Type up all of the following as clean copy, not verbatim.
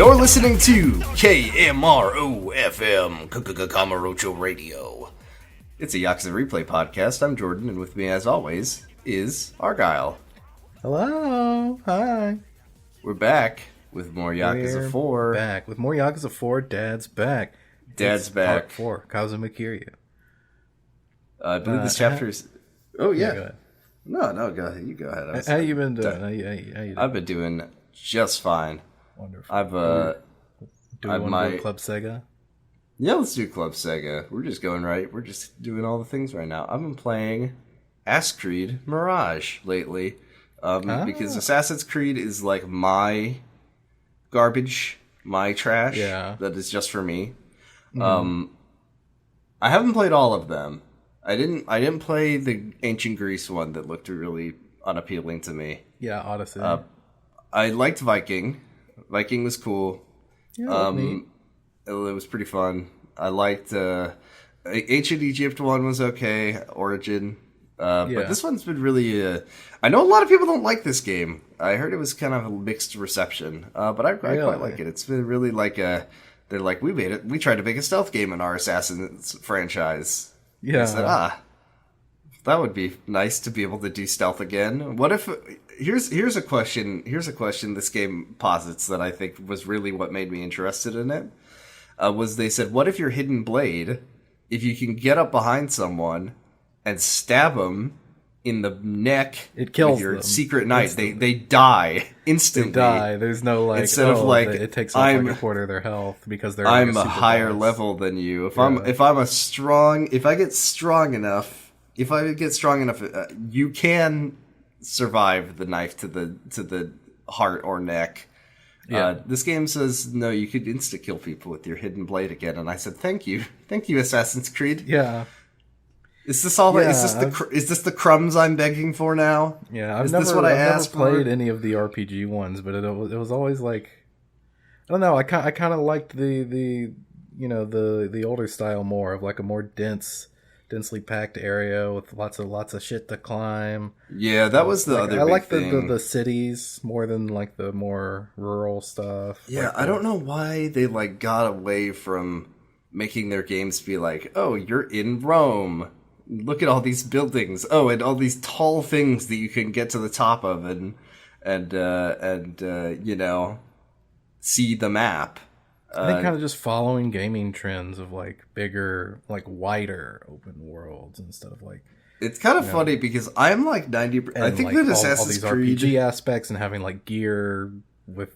You're listening to KMRO-FM, Kamarocho Radio. It's a Yakuza Replay podcast. I'm Jordan, and with me, as always, is Argyle. Hello. Hi. We're back with more Yakuza 4. Back with more Yakuza 4. Dad's back. Dad's back. Part 4. Kazuma Kiryu. I believe this chapter is... Oh, yeah. Go ahead. No, go ahead. You go ahead. How you been doing? How you doing? I've been doing just fine. Wonderful. Do we want to do Club Sega? Yeah, let's do Club Sega. We're just going right. We're just doing all the things right now. I've been playing Assassin's Creed Mirage lately. Because Assassin's Creed is like my garbage, my trash. Yeah. That is just for me. Mm-hmm. I haven't played all of them. I didn't play the Ancient Greece one that looked really unappealing to me. Yeah, Odyssey. I liked Viking. Viking was cool. Yeah, neat. It was pretty fun. I liked Ancient Egypt one was okay. Origin. But this one's been really... I know a lot of people don't like this game. I heard it was kind of a mixed reception. But I quite like it. It's been really like a... They're like, we tried to make a stealth game in our Assassin's franchise. Yeah. I said, that would be nice to be able to do stealth again. What if... Here's a question this game posits that I think was really what made me interested in it. Was they said, what if your hidden blade, if you can get up behind someone and stab them in the neck, it kills with your them. secret knife, they die instantly. They die. There's no like instead of like it takes off like a quarter of their health because they're I'm like a higher level than you. If I get strong enough, you can survive the knife to the heart or neck. Yeah. This game says no, you could insta kill people with your hidden blade again, and I said thank you, Assassin's Creed. Yeah. Is this all? Yeah, is this the crumbs I'm begging for now? Yeah, I've never played any of the RPG ones, but it was always like, I don't know. I kind of liked the older style more of like a more densely packed area with lots of shit to climb. Yeah, that was the other. I like thing. the cities more than like the more rural stuff. Yeah, I don't know why they like got away from making their games be like, oh, you're in Rome. Look at all these buildings. Oh, and all these tall things that you can get to the top of, and see the map. I think kind of just following gaming trends of like bigger, like wider open worlds instead of like. It's kind of funny because I'm like 90%. I think that Assassin's all Creed RPG aspects and having like gear with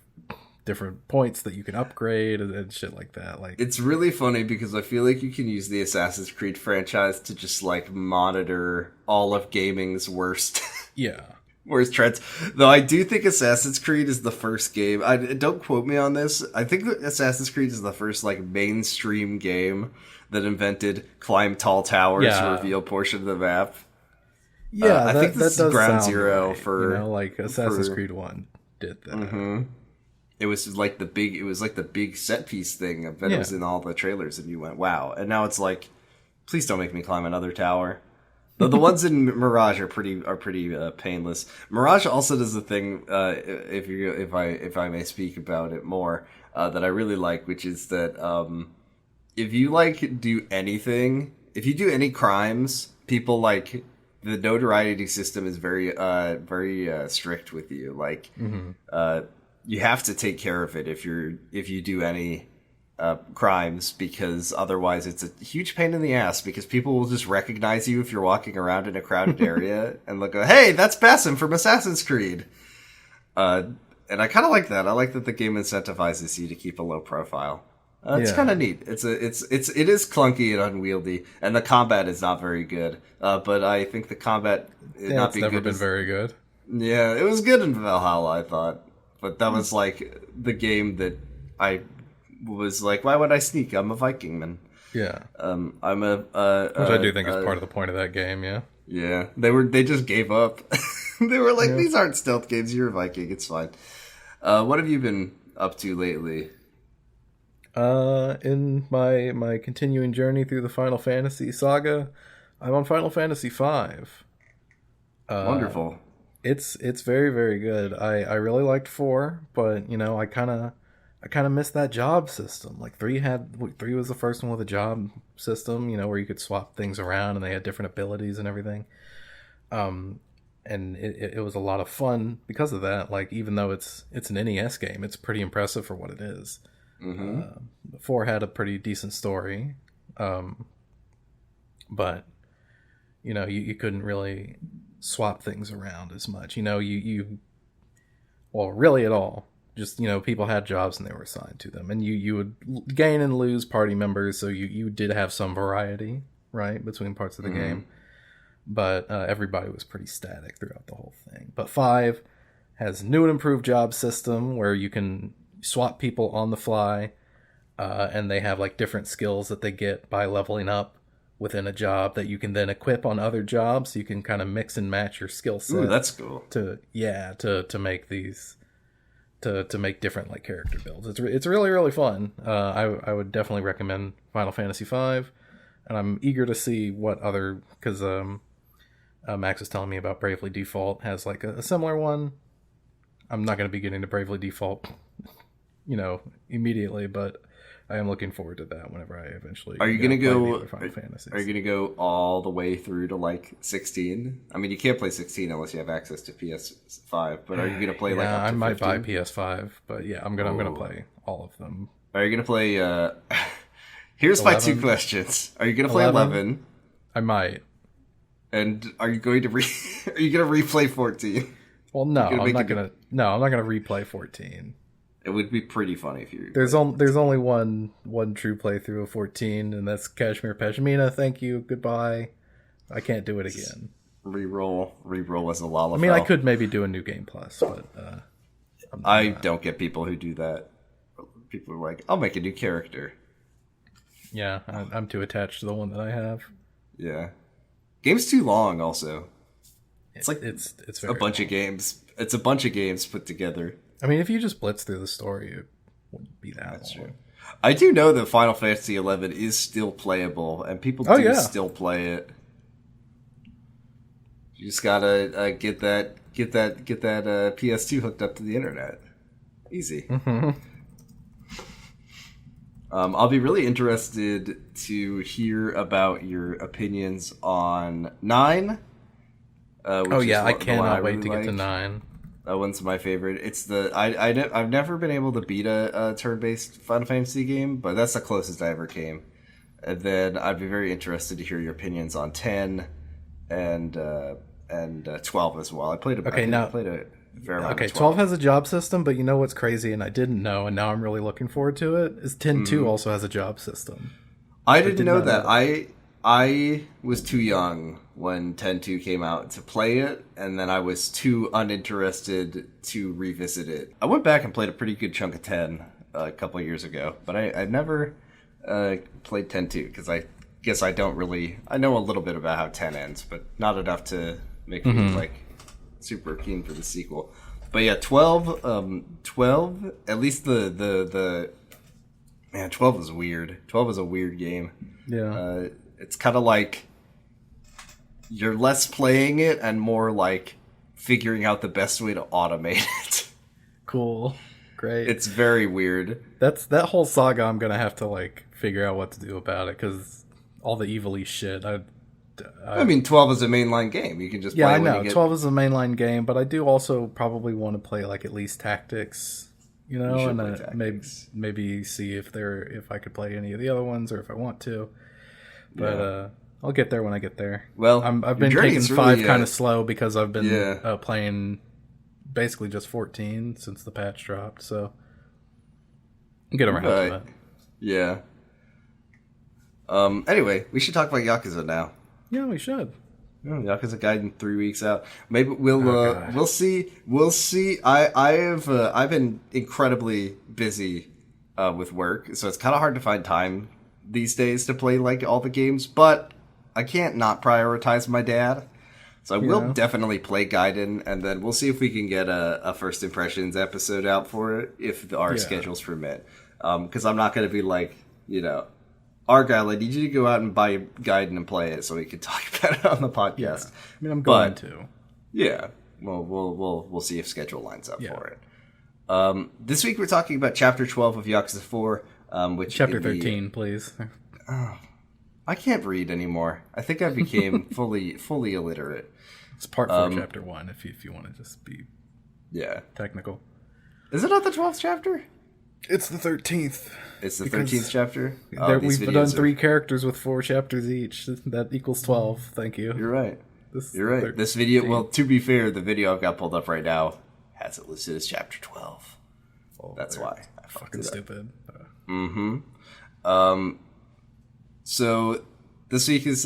different points that you can upgrade and shit like that. Like, it's really funny because I feel like you can use the Assassin's Creed franchise to just like monitor all of gaming's worst. Yeah. Worst trends. Though I do think Assassin's Creed is the first game. Don't quote me on this. I think that Assassin's Creed is the first like mainstream game that invented climb tall towers to reveal portion of the map. Yeah, I think this is ground zero right. for like Assassin's Creed 1 did that. Mm-hmm. It was like the big set piece thing that was in all the trailers, and you went, wow. And now it's like, please don't make me climb another tower. The ones in Mirage are pretty painless. Mirage also does the thing, if I may speak about it more, that I really like, which is that if you like do anything, if you do any crimes, people like the notoriety system is very strict with you. Like you have to take care of it if you do any crimes, because otherwise it's a huge pain in the ass, because people will just recognize you if you're walking around in a crowded area and look, hey, that's Basim from Assassin's Creed. And I kind of like that. I like that the game incentivizes you to keep a low profile. It's kind of neat. It is clunky and unwieldy, and the combat is not very good. But I think the combat it's never been very good. Yeah, it was good in Valhalla, I thought, but that was like the game that I was like, why would I sneak? I'm a Viking man. Yeah. I'm a which I do think is part of the point of that game. Yeah. Yeah, they just gave up. They were like, these aren't stealth games. You're a Viking. It's fine. What have you been up to lately? In my continuing journey through the Final Fantasy saga, I'm on Final Fantasy V. Wonderful. It's very, very good. I really liked 4, but I kind of I kind of missed that job system. Like 3 was the first one with a job system, where you could swap things around and they had different abilities and everything. And it was a lot of fun because of that. Like, even though it's an NES game, it's pretty impressive for what it is. 4 had a pretty decent story, but you couldn't really swap things around as much. Well, really at all. Just, people had jobs and they were assigned to them, and you would gain and lose party members, so you did have some variety, right, between parts of the game. But everybody was pretty static throughout the whole thing. But 5 has new and improved job system where you can swap people on the fly, and they have like different skills that they get by leveling up within a job that you can then equip on other jobs. So you can kind of mix and match your skill set. Ooh, that's cool. To make these to make different like character builds. It's really, really fun. I would definitely recommend Final Fantasy V, and I'm eager to see what other, because Max was telling me about Bravely Default has like a similar one. I'm not going to be getting to Bravely Default, immediately, but I am looking forward to that whenever I eventually. Are you going to go? Final Fantasies. Are you going to go all the way through to like 16? I mean, you can't play 16 unless you have access to PS5. But are you going to play like? Up to I might 15? buy PS5, but yeah, I'm gonna play all of them. Are you going to play? Here's 11? My 2 questions. Are you going to play 11? I might. And are you going to are you going to replay 14? Well, no, I'm not gonna replay 14. It would be pretty funny if you. There's only one true playthrough of 14, and that's Kashmir Pashmina. Thank you, goodbye. I can't do it again. Reroll as a Lalafell. I mean, I could maybe do a new game plus, but I don't get people who do that. People are like, I'll make a new character. Yeah, I'm too attached to the one that I have. Yeah, game's too long. Also, it's very a bunch of games. It's a bunch of games put together. I mean, if you just blitz through the story, it wouldn't be that long. True. I do know that Final Fantasy XI is still playable, and people do still play it. You just gotta get that PS2 hooked up to the internet. Easy. Mm-hmm. I'll be really interested to hear about your opinions on 9. I cannot wait to get to 9. That one's my favorite. It's I've never been able to beat a turn-based Final Fantasy game, but that's the closest I ever came. And then I'd be very interested to hear your opinions on 10 and 12 as well. I played a fair amount of 12. 12 has a job system, but you know what's crazy, and I didn't know, and now I'm really looking forward to it, is 10-2 also has a job system. I didn't know that. I was too young when 10-2 came out to play it, and then I was too uninterested to revisit it. I went back and played a pretty good chunk of 10 a couple of years ago, but I never played 10-2 because I guess I don't really. I know a little bit about how 10 ends, but not enough to make me like super keen for the sequel. But yeah, 12. At least the man, 12 is weird. 12 is a weird game. Yeah. It's kind of like you're less playing it and more like figuring out the best way to automate it. Cool. Great. It's very weird. That whole saga I'm going to have to like figure out what to do about it, because all the evil-y shit. I mean, 12 is a mainline game. You can just play I know. 12 is a mainline game, but I do also probably want to play like at least Tactics, and maybe see if I could play any of the other ones or if I want to. But I'll get there when I get there. Well, I've been taking 5 kind of slow because I've been playing basically just 14 since the patch dropped. So I'll get around to that. Yeah. Anyway, we should talk about Yakuza now. Yeah, we should. Yakuza Gaiden 3 weeks out. Maybe we'll see. We'll see. I've been incredibly busy with work, so it's kind of hard to find time these days to play like all the games. But I can't not prioritize my dad, so I will definitely play Gaiden, and then we'll see if we can get a first impressions episode out for it if our schedules permit. Because I'm not going to be like, Argyle, I need you to go out and buy Gaiden and play it so we can talk about it on the podcast. Yeah. I mean, I'm going to. Yeah. Well, we'll see if schedule lines up for it. This week we're talking about Chapter 12 of Yakuza 4, which Chapter 13, please. I can't read anymore. I think I became fully illiterate. It's part 4, Chapter 1, if you want to just be technical. Is it not the 12th chapter? It's the 13th. It's the 13th chapter? We've done 3 characters with 4 chapters each. That equals 12. Thank you. You're right. You're right. This video, well, to be fair, the video I've got pulled up right now has it listed as Chapter 12. Oh, that's why. I fucking stupid. So, this week's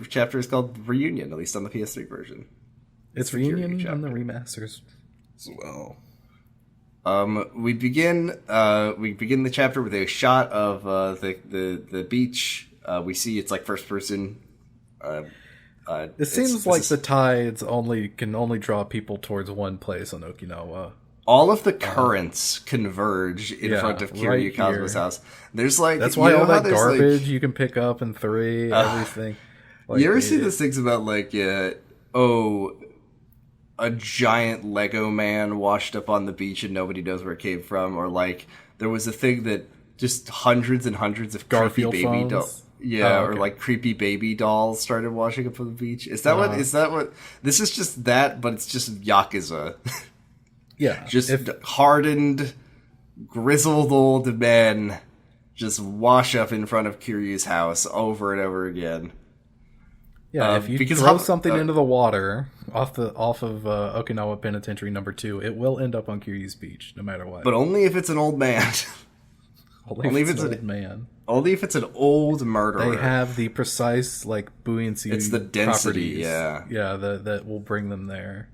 chapter is called Reunion, at least on the PS3 version. It's Reunion on the remasters as well. We begin the chapter with a shot of the beach. We see it's like first person. It seems like the tides can only draw people towards one place on Okinawa. All of the currents converge in front of Kiryu Kazuma's house. There's like that's why all that garbage you can pick up in 3, everything. You ever see those things about like a giant Lego man washed up on the beach and nobody knows where it came from, or like there was a thing that just hundreds and hundreds of Garfield creepy baby dolls. Or like creepy baby dolls started washing up on the beach. Is that what? This is just that, but it's just Yakuza. Yeah, just hardened, grizzled old men just wash up in front of Kiryu's house over and over again. Yeah, if you throw something into the water off of Okinawa Penitentiary Number 2, it will end up on Kiryu's beach, no matter what. But only if it's an old man. Only if it's an old man. Only if it's an old murderer. They have the precise buoyancy. It's the density, properties. That will bring them there.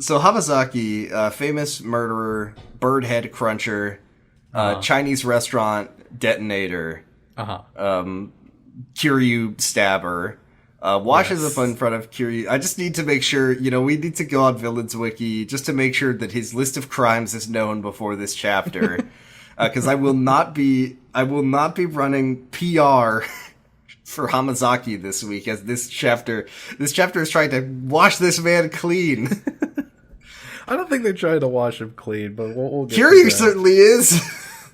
So Hamazaki, famous murderer, bird head cruncher, Chinese restaurant detonator, Kiryu stabber, washes up in front of Kiryu. I just need to make sure, we need to go on Villains Wiki just to make sure that his list of crimes is known before this chapter. Because I will not be running PR for Hamazaki this week, as this chapter is trying to wash this man clean. I don't think they're trying to wash him clean, but we'll get Kiryu certainly is.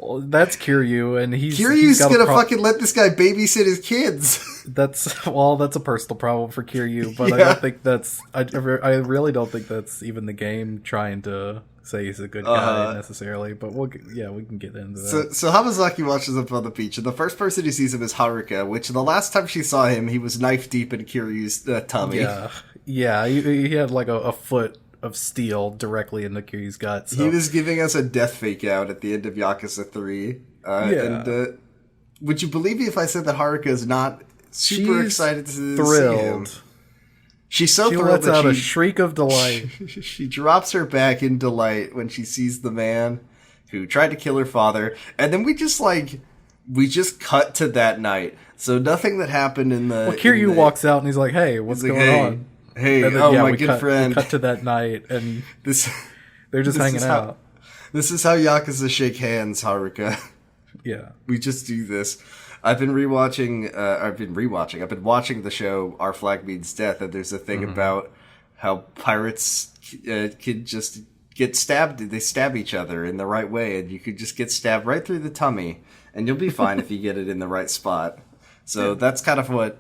Well, that's Kiryu, and Kiryu's gonna fucking let this guy babysit his kids. That's a personal problem for Kiryu, but I don't think that's. I really don't think that's even the game trying to say he's a good guy necessarily. But we can get into that. So Hamazaki watches up on the beach, and the first person who sees him is Haruka, which the last time she saw him, he was knife deep in Kiryu's tummy. Yeah, he had like a foot of steel directly into Kiryu's gut. So. He was giving us a death fake out at the end of Yakuza 3. And would you believe me if I said that Haruka is not super excited to see him? She's so thrilled lets that out a shriek of delight. She drops her back in delight when she sees the man who tried to kill her father. And then we just cut to that night. So nothing that happened in the... Well, Kiryu walks out and he's like, hey, what's going on? Hey, then, my good friend. We cut to that night, and they're just hanging out. This is how Yakuza shake hands, Haruka. Yeah. We just do this. I've been watching the show Our Flag Means Death, and there's a thing about how pirates could just get stabbed. They stab each other in the right way, and you could just get stabbed right through the tummy, and you'll be fine if you get it in the right spot. So that's kind of what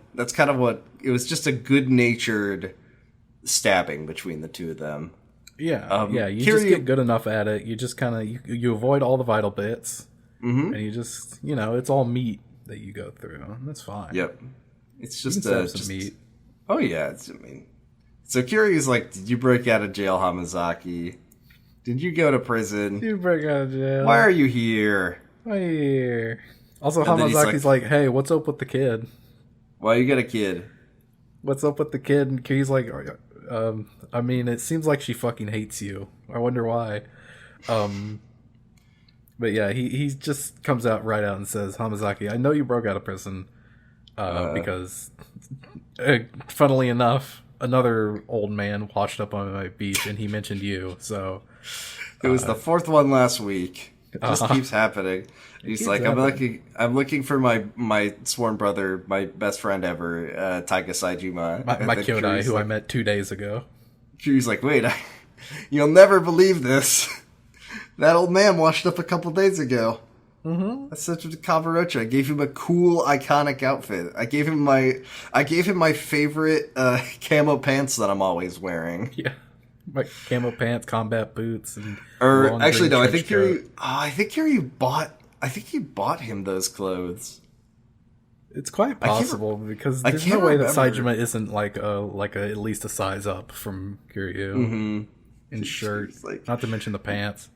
it was, just a good-natured stabbing between the two of them. Yeah, you just get good enough at it. You just kind of you avoid all the vital bits, and you just it's all meat that you go through. And that's fine. Yep, it's just some meat. Oh yeah, so Kiryu's like, did you break out of jail, Hamazaki? Did you go to prison? Did you break out of jail? Why are you here? Why are you here? Also, Hamazaki's like, hey, what's up with the kid? Why you got a kid? What's up with the kid? And Kiryu's like, I mean, it seems like she fucking hates you. I wonder why. But yeah, he just comes out right out and says, Hamazaki, I know you broke out of prison because, funnily enough, another old man washed up on my beach and he mentioned you. So it was the fourth one last week. It just keeps happening. He's like, I'm looking for my sworn brother, my best friend ever, Taiga Saijima. My Kyodai, who I met 2 days ago. Kiryu's like, wait, You'll never believe this. That old man washed up a couple days ago. Mm-hmm. That's such a Kamurocho. I gave him a cool, iconic outfit. I gave him my favorite camo pants that I'm always wearing. Yeah, like camo pants, combat boots, and actually no. I think Kiryu bought him those clothes. It's quite possible because there's no way that Saejima isn't like at least a size up from Kiryu in shirt. Like, not to mention the pants.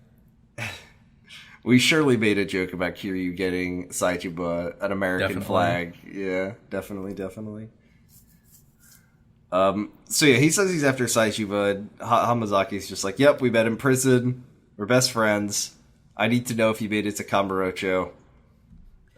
We surely made a joke about Kiryu getting Saejima an American flag. Yeah, definitely. So yeah, he says he's after Saejima. Hamazaki's just like, yep, we met in prison. We're best friends. I need to know if he made it to Kamurocho.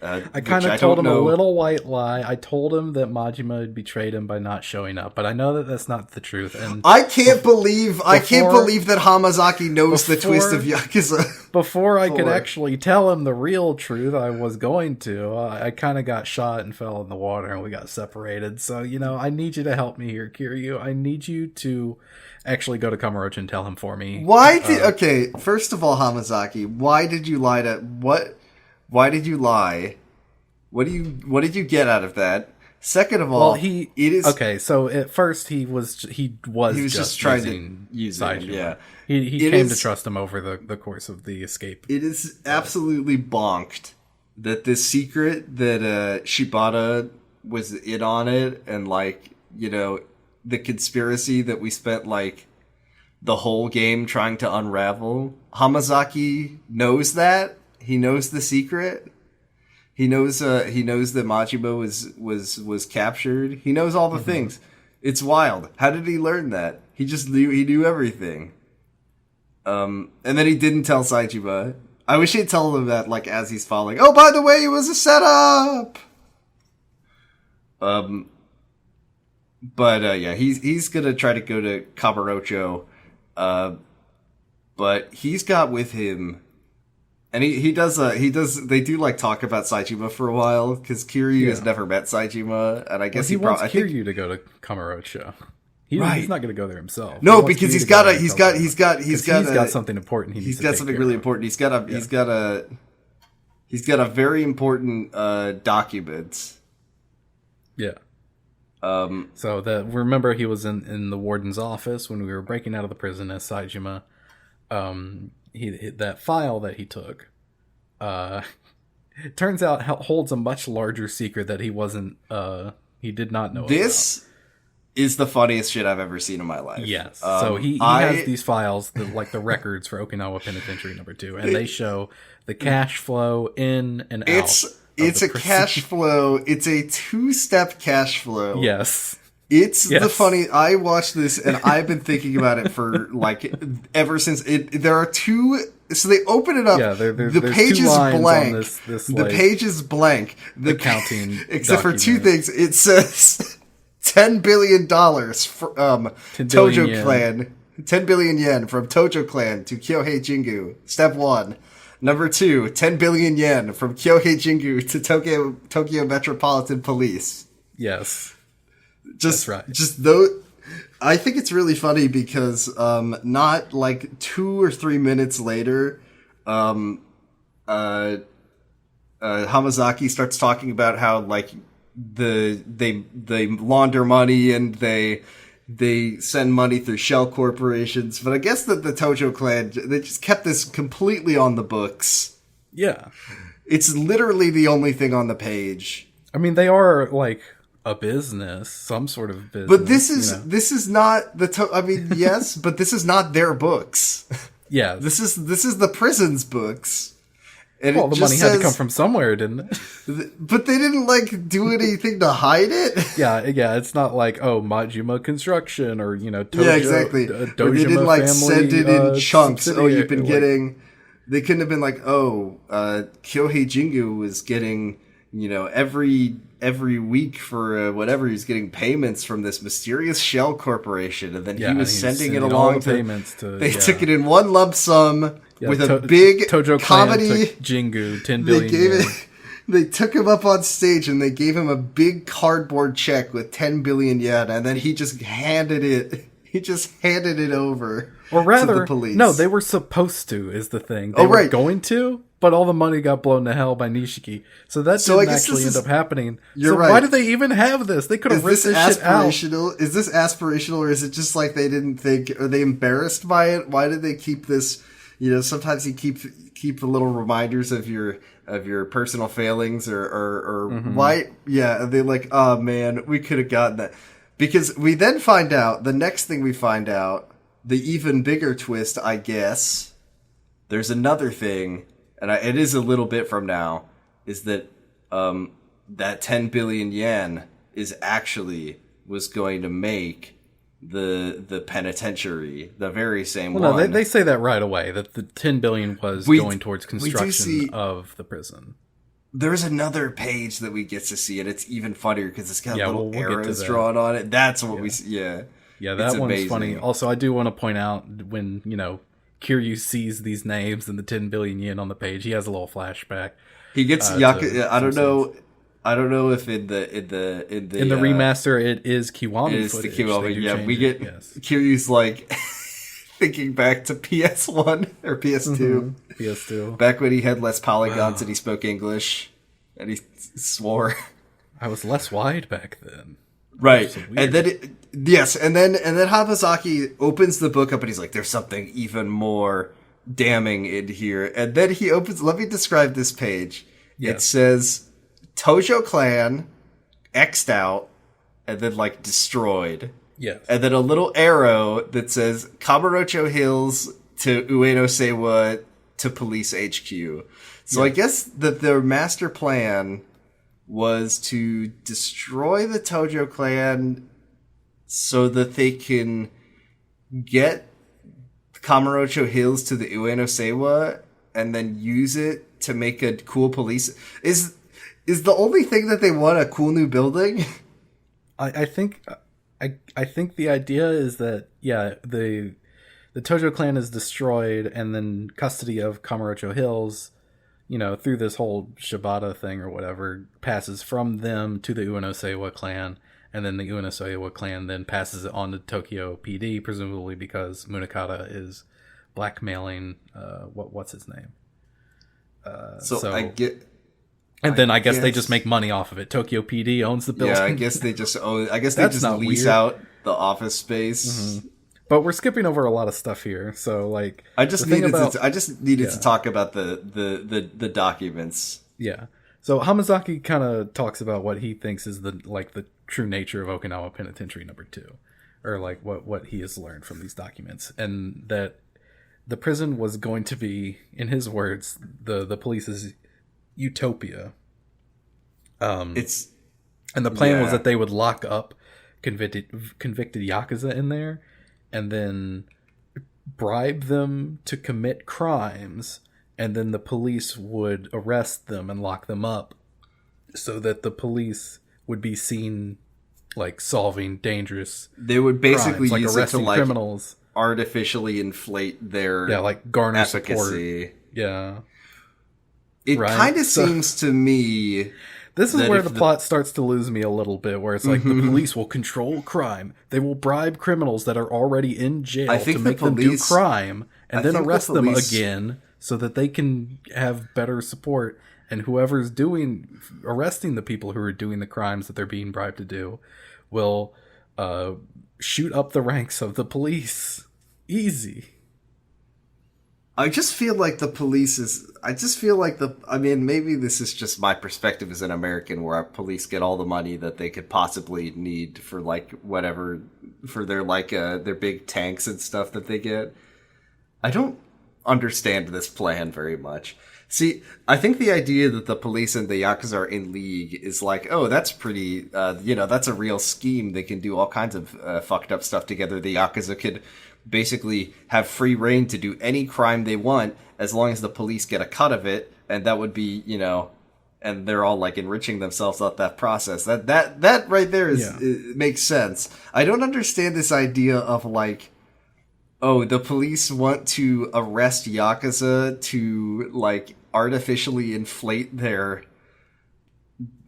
I kind of told him a little white lie. I told him that Majima had betrayed him by not showing up, but I know that that's not the truth. And I can't believe that Hamazaki knows the twist of Yakuza. Before I could actually tell him the real truth, I was going to. I kind of got shot and fell in the water, and we got separated. So, I need you to help me here, Kiryu. I need you to actually go to Kamurocho and tell him for me. Okay, first of all, Hamazaki, why did you lie to... Why did you lie? What did you get out of that? Second of all, okay. So at first he was just trying to use him. Yeah, he came to trust him over the course of the escape. It is absolutely bonked that this secret that Shibata was in on it, and the conspiracy that we spent the whole game trying to unravel. Hamazaki knows that. He knows the secret. He knows that Majima was captured. He knows all the things. It's wild. How did he learn that? He just knew everything. And then he didn't tell Saejima. I wish he'd tell him that as he's falling. Oh, by the way, it was a setup. Yeah, he's gonna try to go to Kamurocho. But he's got with him. And they do talk about Saejima for a while, because Kiryu has never met Saejima, and I guess he wants Kiryu to go to Kamurocho. He's not going to go there himself. No, because he's got something important. He's got something really important. He's got a very important document. Yeah. Remember he was in the warden's office when we were breaking out of the prison as Saejima. That file that he took, turns out holds a much larger secret that he did not know. This is the funniest shit I've ever seen in my life. Yes. So he has these files, the records for Okinawa Penitentiary No. 2, and they show the cash flow in and out. It's a cash flow. It's a 2-step cash flow. Yes. I watched this and I've been thinking about it for ever since there are two, so they open it up. Yeah, the page is blank. The page is blank. The accounting except for two things. It says $10 billion from Tojo Clan. 10 billion yen from Tojo Clan to Kyohei Jingu. Step 1. Number 2, 10 billion yen from Kyohei Jingu to Tokyo Metropolitan Police. Yes. That's right. I think it's really funny because not 2 or 3 minutes later, Hamazaki starts talking about how they launder money and they send money through shell corporations. But I guess that the Tojo Clan, they just kept this completely on the books. Yeah, it's literally the only thing on the page. I mean, they are a business, some sort of business. But this is not yes, but this is not their books. Yeah. This is the prison's books. And the money had to come from somewhere, didn't it? But they didn't do anything to hide it. Yeah, it's not Majima Construction or Tojo, yeah, exactly. Or they didn't family, send it in chunks. Oh, you've been getting. They couldn't have been Kyohei Jingu was getting every week for whatever, he's getting payments from this mysterious shell corporation, and then he was sending it along payments to. They took it in one lump sum with a big Tojo comedy. Took Jingu 10 billion. They took him up on stage and they gave him a big cardboard check with 10 billion yen, and then he just handed it He just handed it over or rather, to the police. No, they were supposed to, is the thing. They were right. going to, but all the money got blown to hell by Nishiki. So that didn't actually end up happening. You're so right. Why did they even have this? They could have ripped this shit out. Is this aspirational, or is it just like they didn't think, are they embarrassed by it? Why did they keep this? Sometimes you keep the little reminders of your personal failings or why? Yeah, they're like, oh man, we could have gotten that. Because we then find out, the next thing we find out, the even bigger twist, I guess, there's another thing, and it is a little bit from now, is that that 10 billion yen was going to make the penitentiary, the very same one. No, they say that right away, that the 10 billion was going towards construction of the prison. There's another page that we get to see, and it's even funnier because it's got little arrows drawn on it. That's what we see. Yeah, that one's amazing. Funny. Also, I do want to point out when Kiryu sees these names and the 10 billion yen on the page, he has a little flashback. He gets Yakuza. I don't know. I don't know if in the remaster it is Kiwami. It is footage. the Kiwami. Yeah, we get Kiryu's like thinking back to PS1 or PS2. PS2. Back when he had less polygons and he spoke English and he swore. I was less wide back then. Right. And then and then Hamazaki opens the book up and he's like, there's something even more damning in here. And then he opens, let me describe this page. Yes. It says Tojo Clan X'd out and then like destroyed. Yes. And then a little arrow that says Kamurocho Hills to Ueno Seiwa to Police HQ. So I guess that their master plan was to destroy the Tojo clan so that they can get Kamurocho Hills to the Ueno Seiwa and then use it to make a cool police. Is the only thing that they want a cool new building? I think the idea is that the Tojo clan is destroyed and then custody of Kamurocho Hills, through this whole Shibata thing or whatever, passes from them to the Ueno Seiwa clan, and then the Ueno Seiwa clan then passes it on to Tokyo PD, presumably because Munakata is blackmailing what's his name. So I get. And then I guess they just make money off of it. Tokyo PD owns the building. Yeah, I guess they just own. I guess they just lease out the office space. Mm-hmm. But we're skipping over a lot of stuff here, so like I just needed to talk about the documents. Yeah. So Hamazaki kind of talks about what he thinks is the true nature of Okinawa Penitentiary No. 2, or like what he has learned from these documents, and that the prison was going to be, in his words, the police's utopia. And the plan was that they would lock up convicted Yakuza in there and then bribe them to commit crimes, and then the police would arrest them and lock them up so that the police would be seen like solving dangerous They would basically crimes, use like it to like criminals, artificially inflate their like garner efficacy. Support. Yeah. It kind of seems to me... This is where the plot starts to lose me a little bit, where it's like the police will control crime. They will bribe criminals that are already in jail to make them do crime, and then arrest them again so that they can have better support. And whoever's arresting the people who are doing the crimes that they're being bribed to do will shoot up the ranks of the police. Easy. I just feel like the police is... I mean, maybe this is just my perspective as an American, where our police get all the money that they could possibly need for, like, whatever... For their, like, their big tanks and stuff that they get. I don't understand this plan very much. See, I think the idea that the police and the Yakuza are in league is like, oh, that's pretty... that's a real scheme. They can do all kinds of fucked up stuff together. The Yakuza could... basically have free reign to do any crime they want as long as the police get a cut of it, and that would be, and they're all like enriching themselves off that process. That right there is it makes sense. I don't understand this idea of like, oh, the police want to arrest Yakuza to like artificially inflate their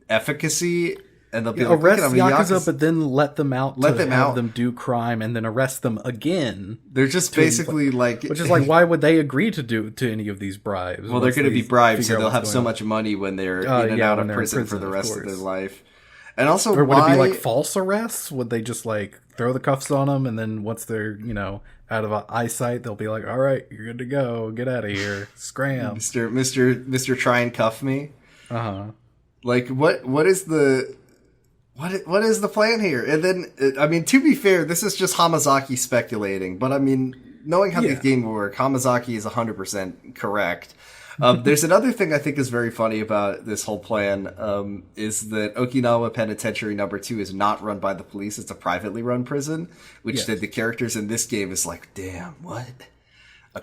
efficacy. and they'll be like, arrest I'm Yakuza, but then let them out have them do crime, and then arrest them again. They're just basically like, which is like, why would they agree to any of these bribes? Well, they're going to be bribed, so they'll have so much money when they're in and out of prison for the rest of their life. And also, or would it be like false arrests? Would they just like throw the cuffs on them, and then once they're out of eyesight, they'll be like, "All right, you're good to go. Get out of here, scram, Mister, try and cuff me." Like what is the plan here? And then, I mean, to be fair, this is just Hamazaki speculating, but I mean, knowing how the game will work, Hamazaki is 100% correct. There's another thing I think is very funny about this whole plan, is that Okinawa Penitentiary No. 2 is not run by the police, it's a privately run prison, which the characters in this game is like, damn, what?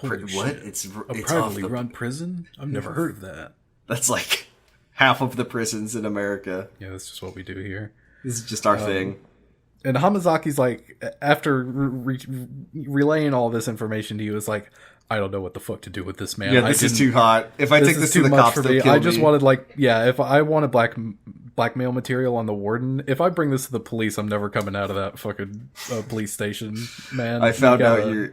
What? It's privately run prison? I've never heard of that. That's like half of the prisons in America. Yeah, that's just what we do here. This is just our thing. And Hamazaki's like, after relaying all this information to you, is like, I don't know what the fuck to do with this man. Yeah, this is too hot. If I take this to the cops, they'll kill me. I just wanted, like, if I wanted blackmail material on the warden, if I bring this to the police, I'm never coming out of that fucking police station, man. I found out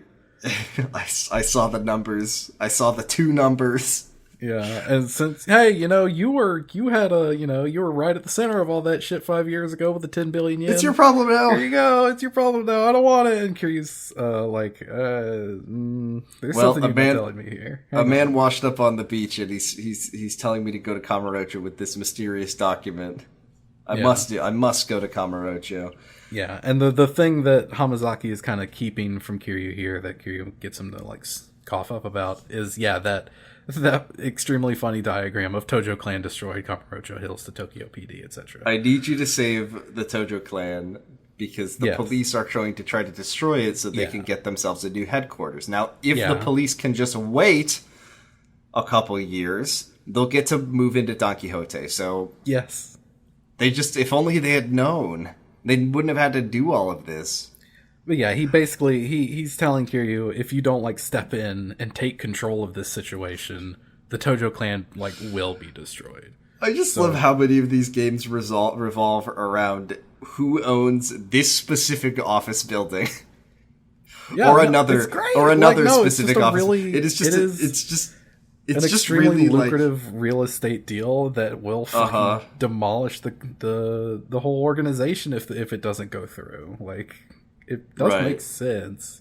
I saw the numbers. I saw the 2 numbers. Yeah, and since you were right at the center of all that shit 5 years ago with the 10 billion yen. It's your problem now. Here you go. It's your problem now. I don't want it. And Kiryu's there's something you've been telling me here. A man washed up on the beach, and he's telling me to go to Kamurocho with this mysterious document. I must go to Kamurocho. Yeah, and the thing that Hamazaki is kind of keeping from Kiryu here, that Kiryu gets him to like cough up about, is that extremely funny diagram of Tojo Clan destroyed Kamurocho Hills to Tokyo PD, etc. I need you to save the Tojo Clan because the police are going to try to destroy it so they can get themselves a new headquarters. Now, if the police can just wait a couple years, they'll get to move into Don Quixote. So yes, if only they had known, they wouldn't have had to do all of this. But yeah, he's telling Kiryu, if you don't like step in and take control of this situation, the Tojo Clan like will be destroyed. I just love how many of these games revolve around who owns this specific office building, or another specific office. It's an extremely really lucrative real estate deal that will demolish the whole organization if it doesn't go through. Like, it does make sense,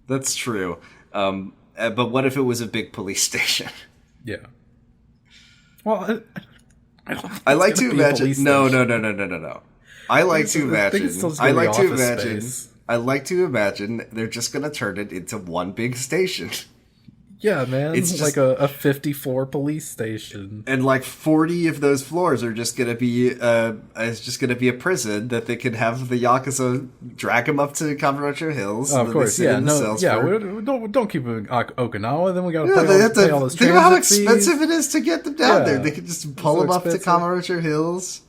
That's true. But what if it was a big police station? Yeah. Well, I like to imagine. No. I like to imagine they're just going to turn it into one big station. Yeah, man. It's like a 50-floor police station, and like 40 of those floors are just gonna be a prison that they can have the Yakuza drag them up to Kamurocho Hills. Oh, of course, don't keep them in Okinawa. Then we gotta pay all those think about how expensive it is to get them down there. They could just pull them up to Kamurocho Hills.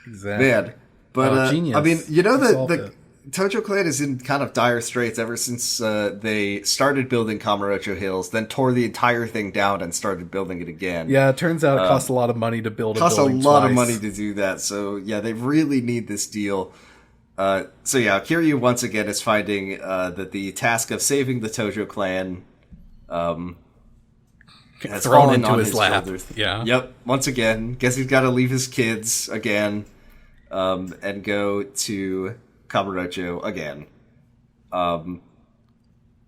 Exactly, man. But I mean, the Tojo Clan is in kind of dire straits ever since they started building Kamurocho Hills, then tore the entire thing down and started building it again. Yeah, it turns out it costs a lot of money to build a building twice. Costs a lot of money to do that, so yeah, they really need this deal. Kiryu once again is finding that the task of saving the Tojo Clan has thrown into his lap. Shoulders. Yeah. Yep, once again. Guess he's got to leave his kids again and go to Kamurocho again.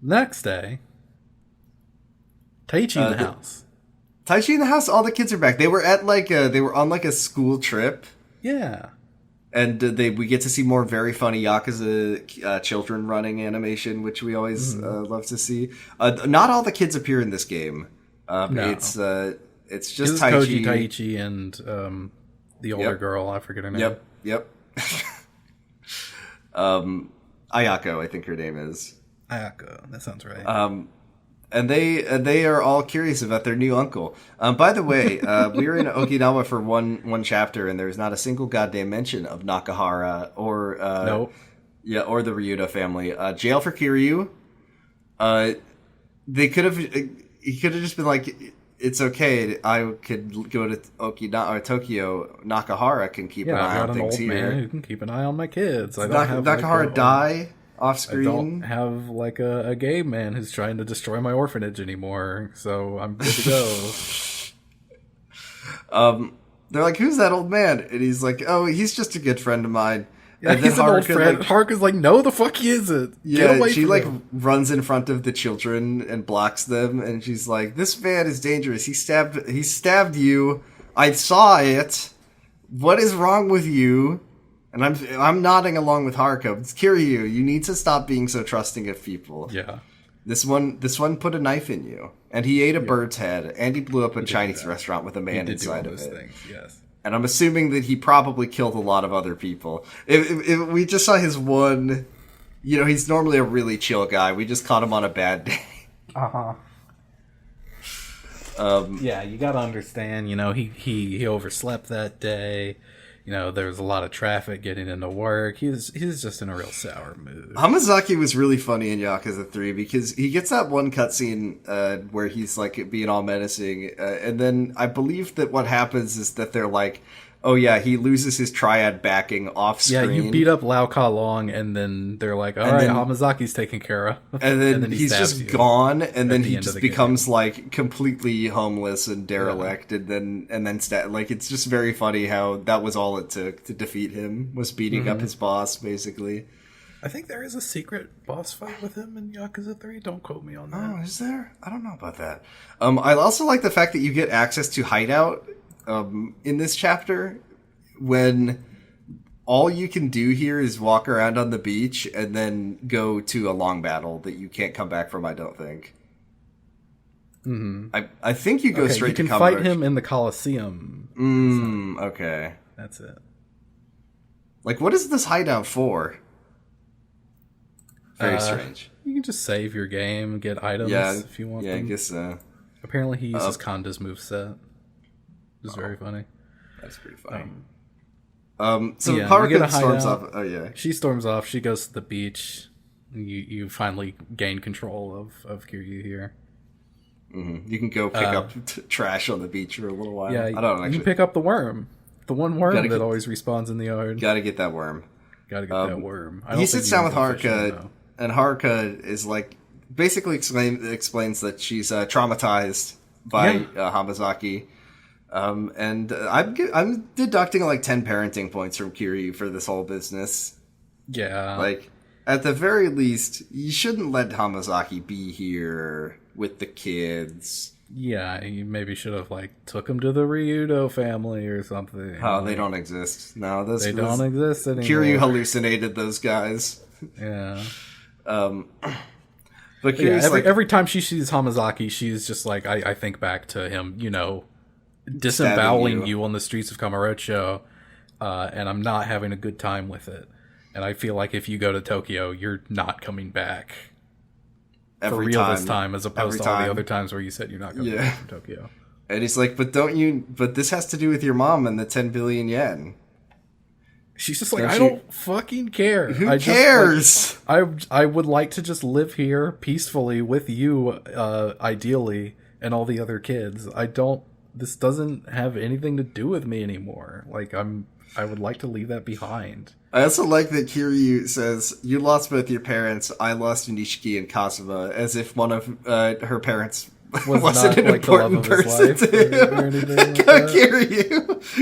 Next day, Taichi in the house. Taichi in the house. All the kids are back. They were at they were on like a school trip. Yeah, and we get to see more very funny Yakuza children running animation, which we always love to see. Not all the kids appear in this game. No. It's just Taichi and the older girl. I forget her name. Yep. Ayako, I think her name is. Ayako, that sounds right. And they are all curious about their new uncle. By the way, we were in Okinawa for one chapter, and there's not a single goddamn mention of Nakahara or or the Ryuda family. Jail for Kiryu. He could have just been like, it's okay. I could go to Okinawa or Tokyo. Nakahara can keep an eye I on got an things old here. man who can keep an eye on my kids. I don't have Nakahara die off screen. I don't have like a gay man who's trying to destroy my orphanage anymore, so I'm good to go. They're like, who's that old man? And he's like, oh, he's just a good friend of mine. Yeah, and he's an old friend. Like, Haruka's like, no, the fuck he isn't. Yeah, she like runs in front of the children and blocks them, and she's like, this man is dangerous. He stabbed you. I saw it. What is wrong with you? And I'm nodding along with Haruka. It's Kiryu. You need to stop being so trusting of people. Yeah. This one put a knife in you, and he ate a bird's head, and he blew up a Chinese restaurant with a man inside of it. Things, yes. And I'm assuming that he probably killed a lot of other people. If we just saw his one, he's normally a really chill guy. We just caught him on a bad day. Uh-huh. Yeah, you gotta understand, he overslept that day. There was a lot of traffic getting into work. He was just in a real sour mood. Hamazaki was really funny in Yakuza 3 because he gets that one cutscene where he's like being all menacing, and then I believe that what happens is that they're like, oh yeah, he loses his triad backing off screen. Yeah, you beat up Lau Ka Long, and then they're like, all right, Hamazaki's taken care of. And then he's just gone, and then he just becomes like completely homeless and derelict, and then like it's just very funny how that was all it took to defeat him, was beating up his boss, basically. I think there is a secret boss fight with him in Yakuza 3. Don't quote me on that. Oh, is there? I don't know about that. I also like the fact that you get access to Hideout in this chapter, when all you can do here is walk around on the beach and then go to a long battle that you can't come back from, I don't think. Mm-hmm. I think you go straight to you can fight him in the Coliseum. Okay. That's it. Like, what is this hideout for? Very strange. You can just save your game, get items if you want them. Yeah, I guess so. Apparently he uses Kanda's moveset. Which is very funny. That's pretty funny. So Haruka storms off. Oh, yeah. She storms off. She goes to the beach. You finally gain control of Kiryu here. Mm-hmm. You can go pick up trash on the beach for a little while. Yeah, I don't actually. You can pick up the worm. The one worm that always respawns in the yard. Gotta get that worm. Gotta get that worm. He sits down with Haruka, and Haruka is like, basically explains that she's traumatized by Hamazaki. And I'm deducting like 10 parenting points from Kiryu for this whole business. Yeah. Like, at the very least, you shouldn't let Hamazaki be here with the kids. Yeah, you maybe should have like took him to the Ryudo family or something. Oh, they don't exist. No, they don't exist anymore. Kiryu hallucinated those guys. Yeah. But Kiryu's every time she sees Hamazaki, she's just like, I think back to him, disemboweling you on the streets of Kamurocho, and I'm not having a good time with it. And I feel like if you go to Tokyo, you're not coming back for real this time, as opposed to all the other times where you said you're not coming back from Tokyo. And he's like, but this has to do with your mom and the 10 billion yen. She's just like, I don't fucking care. Who cares? I would like to just live here peacefully with you, ideally, and all the other kids. This doesn't have anything to do with me anymore. Like, I would like to leave that behind. I also like that Kiryu says, you lost both your parents, I lost Nishiki and Kazuma, as if one of her parents wasn't an important person to him.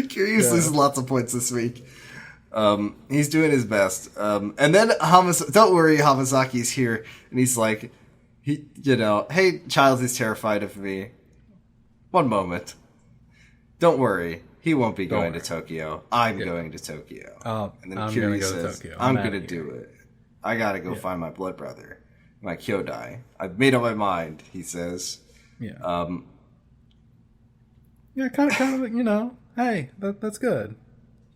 Kiryu loses lots of points this week. He's doing his best. And then don't worry, Hamazaki's here, and he's like, hey, child is terrified of me. One moment. Don't worry. He won't be going to Tokyo. I'm going to Tokyo. And then Kiryu says, I'm going to do it. I got to go find my blood brother. My Kyodai. I've made up my mind, he says. Yeah. Kind of, hey, that's good.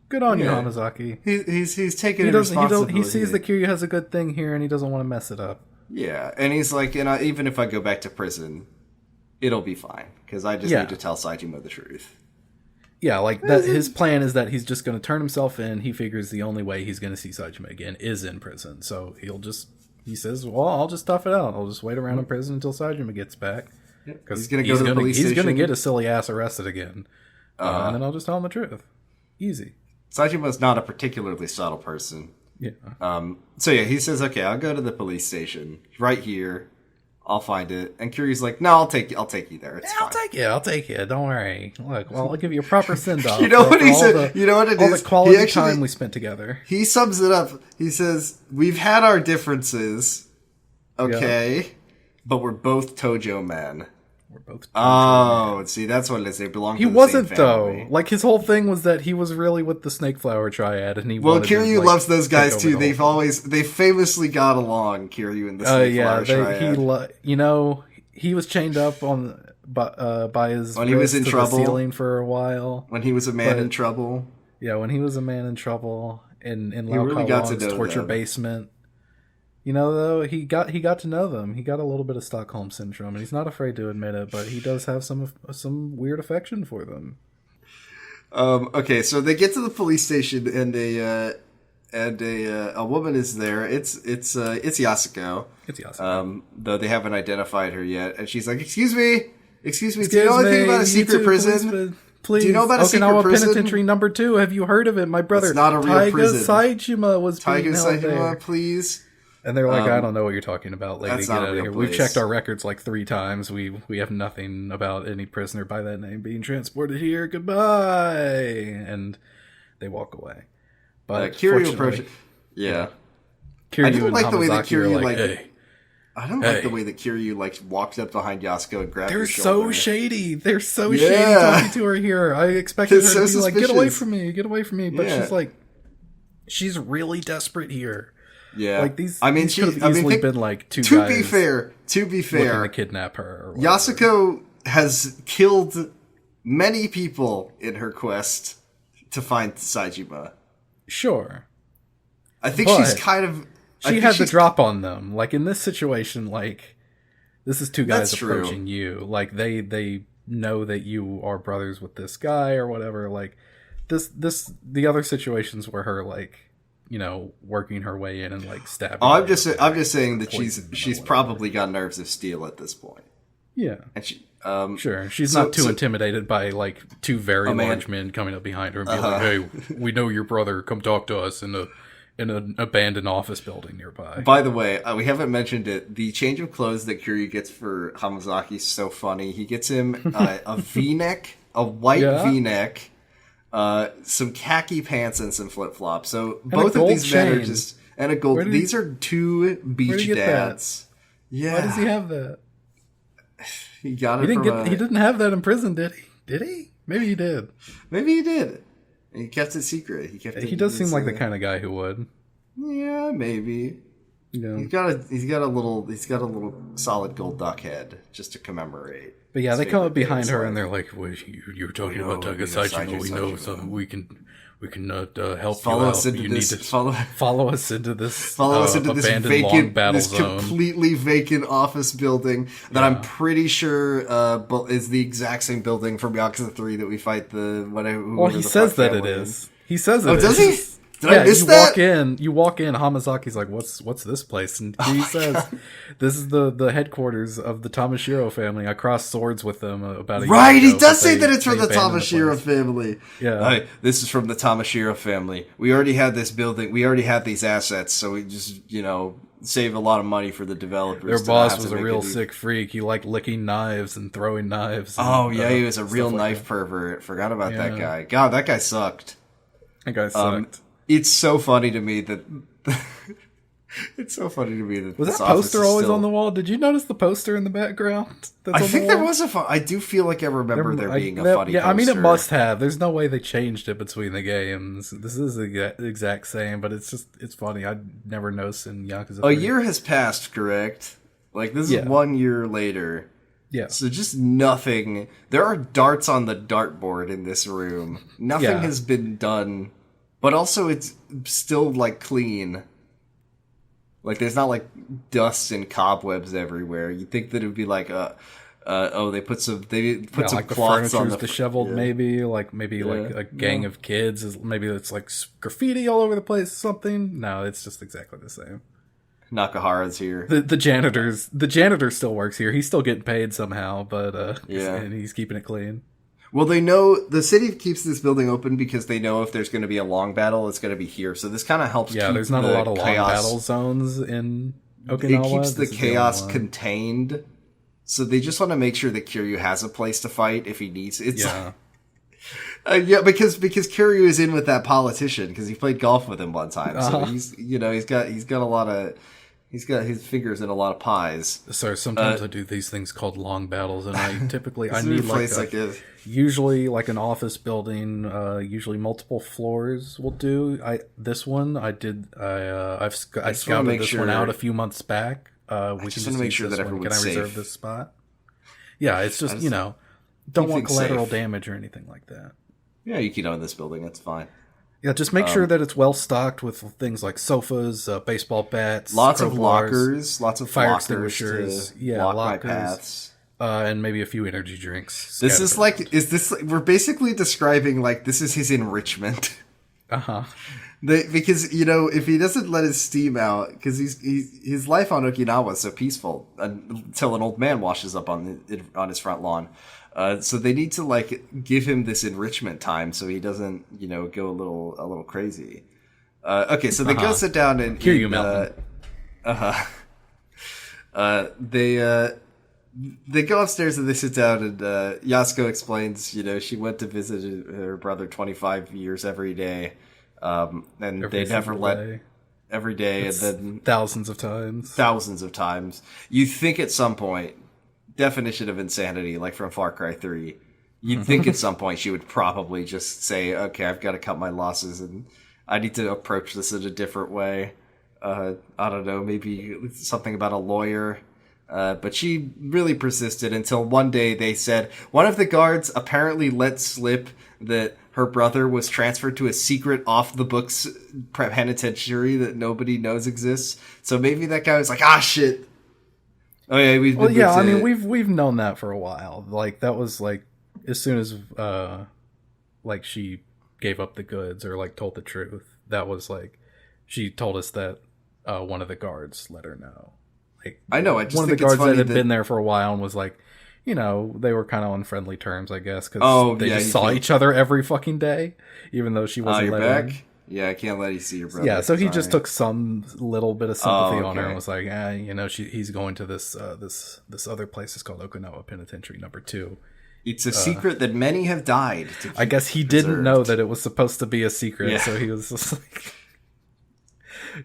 Good on you, Hamazaki. He's taking responsibility. He sees that Kiryu has a good thing here, and he doesn't want to mess it up. Yeah, and he's like, even if I go back to prison, it'll be fine, because I just need to tell Saejima the truth. Yeah, like that. His plan is that he's just going to turn himself in. He figures the only way he's going to see Saejima again is in prison. So he says, well, I'll just tough it out. I'll just wait around in prison until Saejima gets back. Because he's gonna go to the police station. He's gonna get his silly ass arrested again, and then I'll just tell him the truth. Easy. Sajima's not a particularly subtle person. Yeah. So yeah, he says, "Okay, I'll go to the police station right here. I'll find it." And Kiryu's like, "No, I'll take you there. It's fine. I'll take you. Don't worry. Look, well, I'll give you a proper send off. You know what he said? You know what it all is? the quality time we spent together. He sums it up. He says, "We've had our differences, okay, but we're both Tojo men." We're both. Oh, see, that's what it is. They belong. He to the wasn't same family. though. Like his whole thing was that he was really with the Snake Flower Triad, and he. Well, wanted Kiryu to, like, loves those guys too. The They famously got along. Kiryu and the Snake Flower Triad. He was chained up by his when he was in to trouble. The ceiling for a while. When he was a man in trouble. Yeah, when he was a man in trouble in Lao really got to Long's know torture them. Basement. Though he got to know them. He got a little bit of Stockholm syndrome, and he's not afraid to admit it. But he does have some weird affection for them. Okay, so they get to the police station, and a woman is there. It's Yasuko. It's Yasuko. Though they haven't identified her yet, and she's like, "Excuse me, do you know anything about a secret prison? Please. Do you know about a secret Okinawa prison? Penitentiary number 2. Have you heard of it? My brother, It's not a real Taiga prison. Saijima was being held there." Saijima, please." And they're like, "I don't know what you're talking about, lady. That's Get not a out of real here. We've place." checked our records like 3 times. We have nothing about any prisoner by that name being transported here. Goodbye." And they walk away. But Kiryu approaches. Yeah. Kiryu I don't and like the way that Hamazaki are Kiryu like, "Hey." I don't like the way that Kiryu walked up behind Yasuko and grabbed They're her shoulder. so shady. They're so shady talking to her here. I expected It's her so to be like, "Get away suspicious. from me, get away from me." But Yeah. she's really desperate here. Yeah. Like these could have easily been like two to guys be fair, looking to kidnap her. Or whatever. Yasuko has killed many people in her quest to find Saijima. Sure. I think But she's kind of... She had the drop on them. Like, in this situation, like, this is 2 guys That's true. approaching you. Like, they know that you are brothers with this guy or whatever. Like, the other situations were her, like, working her way in and, like, stabbing. I'm just saying that she's probably got nerves of steel at this point. Yeah. And she... Sure, she's not too intimidated by, like, 2 very large men coming up behind her and being like, "Hey, we know your brother. Come talk to us in an abandoned office building nearby." By the way, we haven't mentioned it. The change of clothes that Kiryu gets for Hamazaki is so funny. He gets him a V-neck, a white V-neck, some khaki pants, and some flip-flops. So both of these men are just... And a gold... These are 2 beach dads. Yeah. Why does he have that? He got it from He didn't have that in prison, did he? Did he? Maybe he did. Maybe he did. He kept it secret. He does seem like the kind of guy who would. Yeah, maybe. Yeah. He's got a little solid gold duck head just to commemorate. But yeah, they come up behind her and they're like, "Well, you're talking about Taiga Saijima. We know something. We can help follow you us out. into You this, need to follow us into this abandoned vacant, long battle this zone. completely vacant office building that I'm pretty sure is the exact same building from Yakuza 3 that we fight the whatever. Well, he says that it is. He says it. Oh, does he? Did Yeah, I miss that? You walk in, Hamazaki's like, what's this place? And he says, "This is the headquarters of the Tamashiro family. I crossed swords with them about a year Right, ago, he does but say that it's from they the abandoned Tamashiro place." family. Yeah. This is from the Tamashiro family. We already had this building. We already had these assets, so we just, save a lot of money for the developers. Their boss was a real sick freak. He liked licking knives and throwing knives. Oh, yeah, he was a real knife pervert. Forgot about that guy. God, that guy sucked. That guy sucked. It's so funny to me that... Was that poster always on the wall? Did you notice the poster in the background? I think there was I do feel like I remember there being a funny poster. I mean, it must have. There's no way they changed it between the games. This is the exact same, but it's funny. I'd never noticed in Yakuza 3. A year has passed, correct? This is 1 year later. Yeah. So just nothing. There are darts on the dartboard in this room. Nothing has been done. But also it's still, clean. There's not, dust and cobwebs everywhere. You'd think that it would be they put some cloths on the... disheveled, maybe. A gang of kids. Maybe it's, graffiti all over the place or something. No, it's just exactly the same. Nakahara's here. The janitor still works here. He's still getting paid somehow, but and he's keeping it clean. Well, they know the city keeps this building open because they know if there's going to be a long battle, it's going to be here. So this kind of helps. Yeah, keep there's not a lot of chaos. long battle zones in Okinawa. It keeps the chaos contained. So they just want to make sure that Kiryu has a place to fight if he needs. It's because Kiryu is in with that politician because he played golf with him one time. So he's got a lot of. He's got his fingers in a lot of pies. So sometimes I do these things called long battles, and I need like usually like an office building. Usually multiple floors will do. I scouted this one out a few months back. We can just make sure that everyone's safe. Can I reserve this spot? Yeah, it's just don't want collateral damage or anything like that. Yeah, you can own this building. That's fine. Yeah, just make sure that it's well stocked with things like sofas, baseball bats, lots of lockers, lots of fire lockers extinguishers, block lockers, my paths, and maybe a few energy drinks. We're basically describing like this is his enrichment. Because if he doesn't let his steam out, because his life on Okinawa is so peaceful until an old man washes up on his front lawn. So they need to like give him this enrichment time so he doesn't, go a little crazy. Okay, so they go sit down and Kiryumelon. They go upstairs and they sit down and Yasuko explains, she went to visit her brother 25 years every day, and they never let every day, and then thousands of times. You think at some point. Definition of insanity, like from Far Cry 3. You'd think at some point she would probably just say, okay, I've got to cut my losses and I need to approach this in a different way. I don't know, maybe something about a lawyer. But she really persisted until one day they said, one of the guards apparently let slip that her brother was transferred to a secret off-the-books penitentiary that nobody knows exists. So maybe that guy was like, shit. Oh yeah, we've known that for a while. Like that was like as soon as like she gave up the goods or like told the truth. That was like she told us that one of the guards let her know. Like I know, I just one of think the guards it's funny that had been there for a while and was like, they were kind of on friendly terms, I guess, because they just saw each other every fucking day, even though she wasn't letting him. Yeah, I can't let you see your brother. Yeah, so he just took some little bit of sympathy on her and was like, he's going to this other place. It's called Okinawa Penitentiary Number 2. It's a secret that many have died to keep I guess he didn't know that it was supposed to be a secret, so he was just like,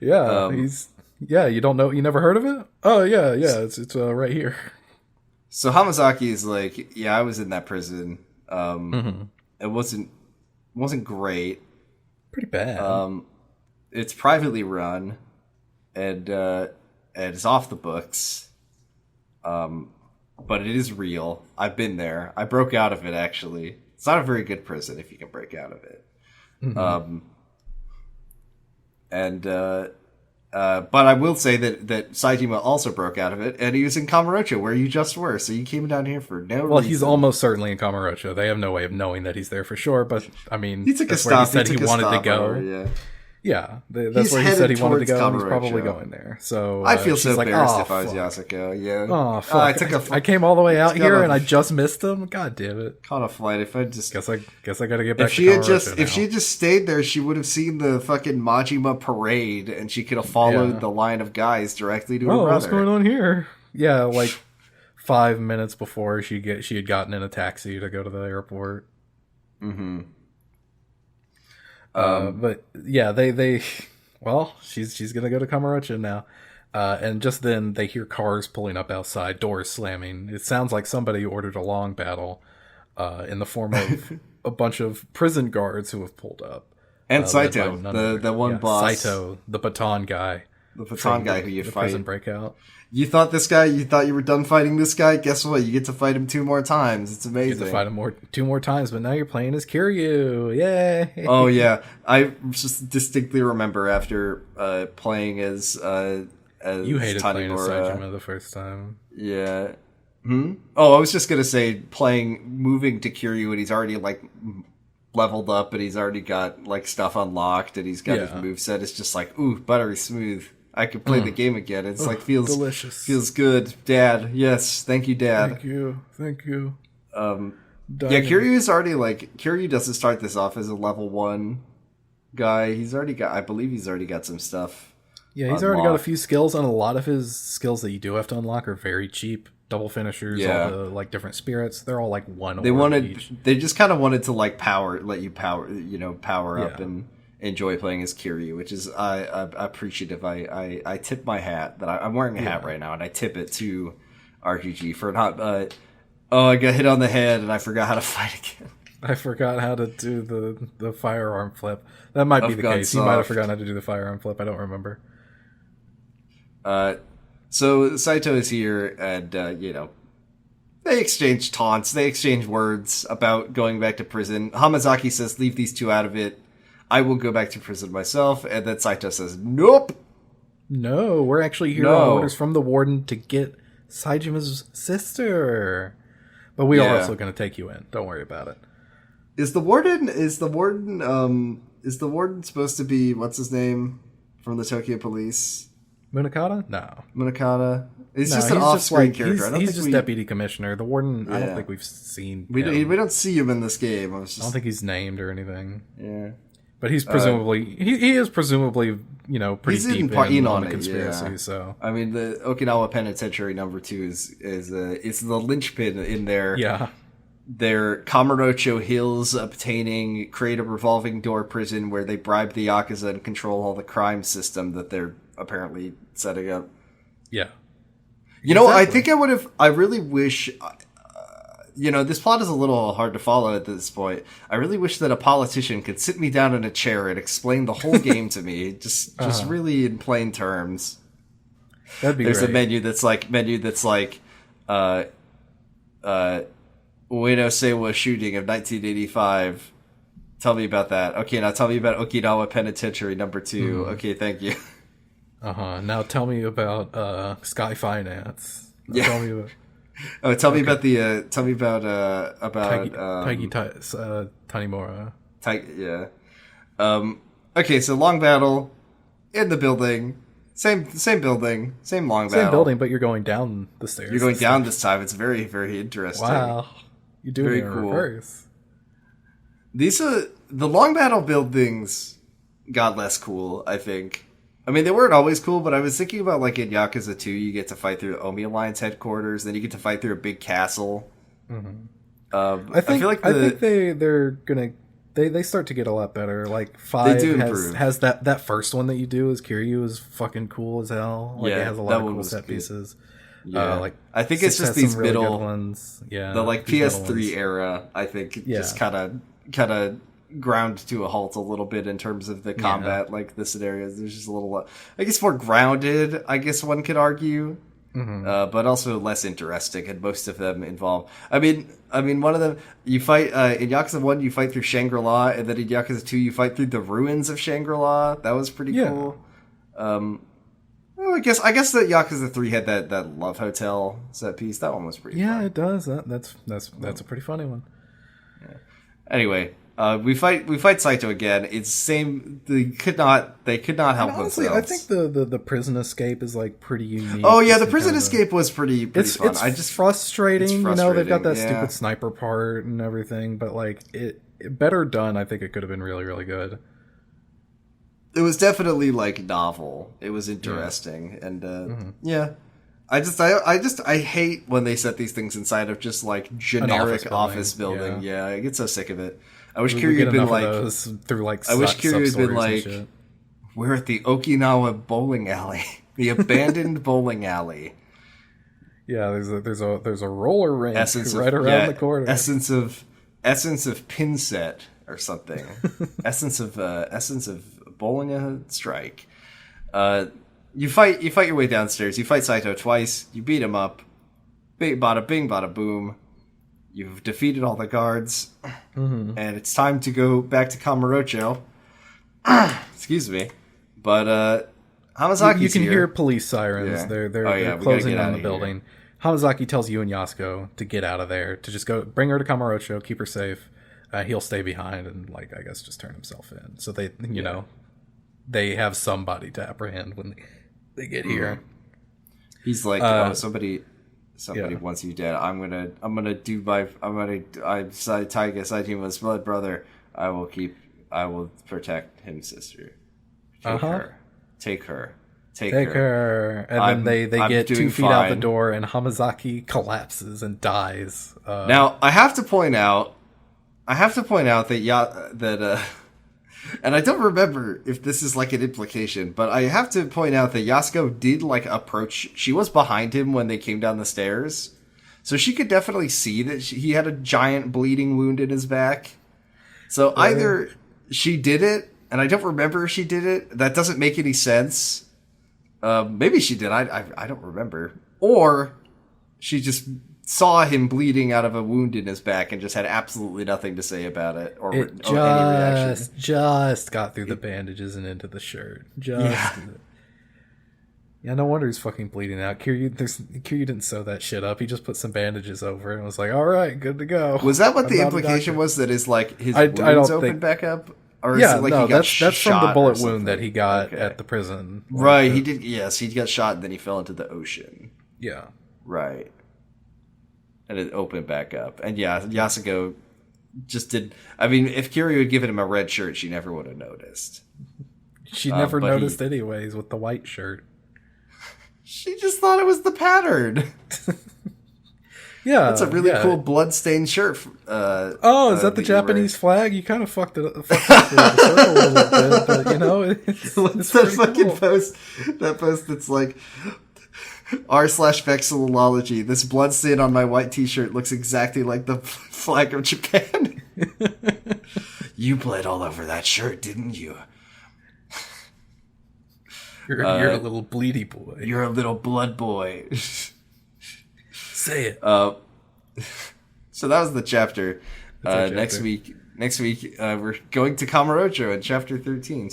you don't know, you never heard of it? Oh yeah, it's right here. So Hamazaki is like, yeah, I was in that prison. It wasn't great. Pretty bad. It's privately run, and it's off the books. But it is real. I've been there. I broke out of it, actually. It's not a very good prison if you can break out of it. But I will say that Saitama also broke out of it, and he was in Kamurocho, where you just were, so you came down here for no reason. Well, he's almost certainly in Kamurocho. They have no way of knowing that he's there for sure, but, I mean, he took that's a where stop. he said he wanted to go. That's where he said he wanted to go, and he's probably going there. So I'd feel so embarrassed if fuck. I was Yasuko. Yeah. Oh, fuck. I came all the way out here, and I just missed him? God damn it. Caught a flight. If I just... Guess I gotta get back to Kamurocho now. If she had just stayed there, she would have seen the fucking Majima parade, and she could have followed the line of guys directly to her brother. What's going on here? Yeah, like 5 minutes before she had gotten in a taxi to go to the airport. But yeah, they she's gonna go to Kamurocho now, and just then they hear cars pulling up outside, doors slamming. It sounds like somebody ordered a long battle, in the form of a bunch of prison guards who have pulled up, and Saito, the one boss, Saito, the baton guy, who you fight. Prison breakout. You thought you were done fighting this guy? Guess what? You get to fight him 2 more times. It's amazing. You get to fight him 2 more times, but now you're playing as Kiryu. Yay! Oh yeah, I just distinctly remember after playing as you hated Tanimura. Playing as Saitama the first time. Yeah. Oh, I was just gonna say moving to Kiryu, and he's already like leveled up, and he's already got like stuff unlocked, and he's got his moveset. It's just like buttery smooth. I could play the game again. It's like feels delicious. Feels good, Dad. Yes, thank you, Dad. Thank you. Yeah, Kiryu is already like Kiryu doesn't start this off as a level 1 guy. He's already got, I believe, he's already got some stuff. Yeah, he's already got a few skills, and a lot of his skills that you do have to unlock are very cheap. Double finishers, all the like different spirits. They're all like one. They just kind of wanted to like let you power up and enjoy playing as Kiryu, which is I appreciative. I tip my hat that I'm wearing a hat right now, and I tip it to RGG for not. I got hit on the head, and I forgot how to fight again. I forgot how to do the firearm flip. That might be the case. He might have forgotten how to do the firearm flip. I don't remember. So Saito is here, and they exchange taunts, they exchange words about going back to prison. Hamazaki says, "Leave these two out of it. I will go back to prison myself." And then Saito says, "Nope. No, we're actually here on orders from the warden to get Saijima's sister. But we are also going to take you in. Don't worry about it." Is the warden supposed to be, what's his name from the Tokyo Police? Munakata? No. Munakata? He's just an off-screen character. He's just deputy commissioner. The warden, I don't think we've seen we don't see him in this game. I don't think he's named or anything. Yeah. But he's presumably... he is presumably, pretty deep in on the conspiracy, so... I mean, the Okinawa Penitentiary number 2 is the linchpin in their Kamurocho Hills create a revolving door prison where they bribe the Yakuza and control all the crime system that they're apparently setting up. Yeah. I think I really wish, this plot is a little hard to follow at this point. I really wish that a politician could sit me down in a chair and explain the whole game to me, just really in plain terms. That'd be There's great. a menu that's like, Ueno Seiwa shooting of 1985. Tell me about that. Okay, now tell me about Okinawa Penitentiary number 2. Okay, thank you. Now tell me about Sky Finance. Yeah. Tell me about... tell me about Tanimura. Okay, so long battle in the building. Same building, same long battle. Same building, but you're going down the stairs. You're going down this time. It's very, very interesting. Wow. You do it in reverse. The long battle buildings got less cool, I think. I mean, they weren't always cool, but I was thinking about, like, in Yakuza 2, you get to fight through Omi Alliance headquarters, then you get to fight through a big castle. Mm-hmm. I think they're gonna... They start to get a lot better. Like, 5 has that first one that you do as Kiryu is fucking cool as hell. Like, it has a lot of cool set pieces. Yeah. I think it's just these really middle ones. Yeah. The, like, PS3 era, I think, just kind of ground to a halt a little bit in terms of the combat, like the scenarios. There's just a little, I guess, more grounded, I guess one could argue, but also less interesting, and most of them involve. I mean, one of them you fight in Yakuza 1, you fight through Shangri-La, and then in Yakuza 2, you fight through the ruins of Shangri-La. That was pretty cool. Well, I guess that Yakuza 3 had that love hotel set piece. That one was pretty. Yeah, fun. It does. That's a pretty funny one. Yeah. Anyway. We fight Saito again. It's same. They could not help honestly, themselves. I think the prison escape is like pretty unique. Oh yeah, the prison escape was pretty fun. It's frustrating. They've got that stupid sniper part and everything, but like it better done. I think it could have been really, really good. It was definitely like novel. It was interesting, and I hate when they set these things inside of just like generic office building. Yeah, I get so sick of it. I wish Kiryu had been like, we're at the Okinawa bowling alley, the abandoned bowling alley. Yeah, there's a roller rink around the corner. Essence of pin set or something. essence of bowling strike. You fight your way downstairs. You fight Saito twice. You beat him up. Bada bing, bada boom. You've defeated all the guards, and it's time to go back to Kamurocho. Excuse me, but Hamazaki's you can here. hear police sirens. Yeah. They're closing on the building. Hamazaki tells you and Yasuko to get out of there, to just go bring her to Kamurocho, keep her safe. He'll stay behind and, like, I guess just turn himself in. So they, they have somebody to apprehend when they get here. He's like, somebody wants you dead. I'm gonna Taiga Saitima's blood brother. I will protect him, sister. Take her. And then they get 2 feet out the door, and Hamazaki collapses and dies. Now I have to point out that and I don't remember if this is like an implication, but I have to point out that Yasuko did like approach. She was behind him when they came down the stairs, so she could definitely see that he had a giant bleeding wound in his back. So either she did it, and I don't remember if she did it. That doesn't make any sense. Maybe she did. I don't remember. Or she just saw him bleeding out of a wound in his back and just had absolutely nothing to say about it, or any reaction. Just got through the bandages and into the shirt. Yeah, no wonder he's fucking bleeding out. Kiryu didn't sew that shit up. He just put some bandages over it and was like, all right, good to go. Was that what the implication was? That his wounds opened back up? Or is it like he got that's from the bullet wound that he got at the prison. Right, he did. Yes, he got shot and then he fell into the ocean. Yeah. Right. And it opened back up. And yeah, Yasuko just did... I mean, if Kiryu had given him a red shirt, she never would have noticed. She never noticed anyways with the white shirt. She just thought it was the pattern. Yeah. That's a really cool blood-stained shirt. Is that the Japanese flag? You kind of fucked up the circle a little bit, but, you know, it's that fucking cool post. That post that's like... r/vexillology. This blood stain on my white t-shirt looks exactly like the flag of Japan. You bled all over that shirt, didn't you? You're a little bleedy boy. You're a little blood boy. Say it. So that was the chapter. Next week, we're going to Kamurocho in chapter 13.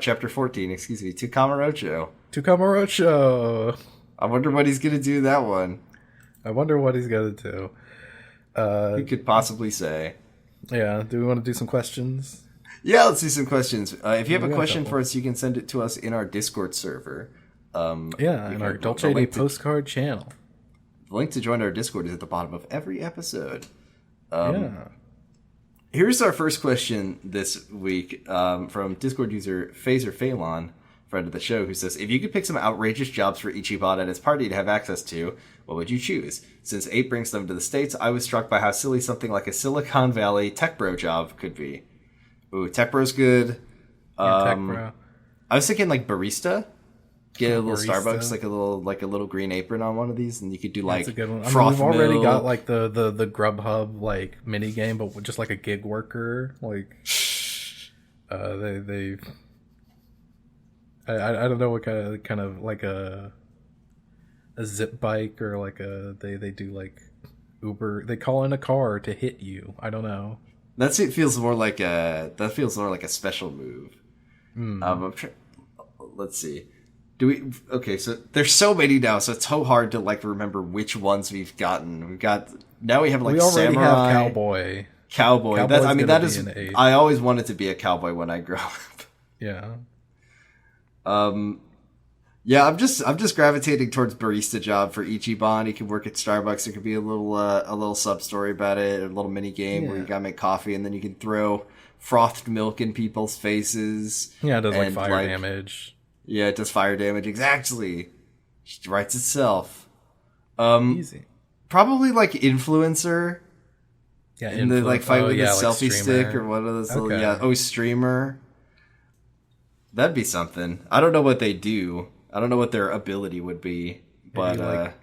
Chapter 14. Excuse me. To Kamurocho. I wonder what he's going to do that one. Who could possibly say? Yeah, do we want to do some questions? Yeah, let's do some questions. If you have a question for us, you can send it to us in our Discord server. In our Dolce Day postcard channel. The link to join our Discord is at the bottom of every episode. Yeah. Here's our first question this week from Discord user Phaser Phalon, friend of the show, who says, if you could pick some outrageous jobs for Ichiban and his party to have access to, what would you choose? Since 8 brings them to the States, I was struck by how silly something like a Silicon Valley tech bro job could be. Ooh, tech bro's good. Tech bro. I was thinking like barista. Get a little Barista. Starbucks, like a little green apron on one of these, and you could do like That's a good one. froth we've already milk. got like the Grubhub like mini game, but with just like a gig worker. Like they I don't know what kind of like a zip bike or like they do like Uber. They call in a car to hit you. I don't know. Feels more like a special move. Let's see. So there's so many now, so it's so hard to like remember which ones we've gotten. We have like we already samurai, have cowboy. That is. I always wanted to be a cowboy when I grow up. Yeah. Yeah, I'm just gravitating towards barista job for Ichiban. He can work at Starbucks. There could be a little sub story about it, a little mini game where you gotta make coffee, and then you can throw frothed milk in people's faces. Yeah, it does like fire damage. Yeah, it does fire damage. Exactly. It writes itself. Easy. Probably like influencer. Yeah, in the like fight with the selfie streamer. stick or one of those. Streamer. That'd be something. I don't know what they do. I don't know what their ability would be, but like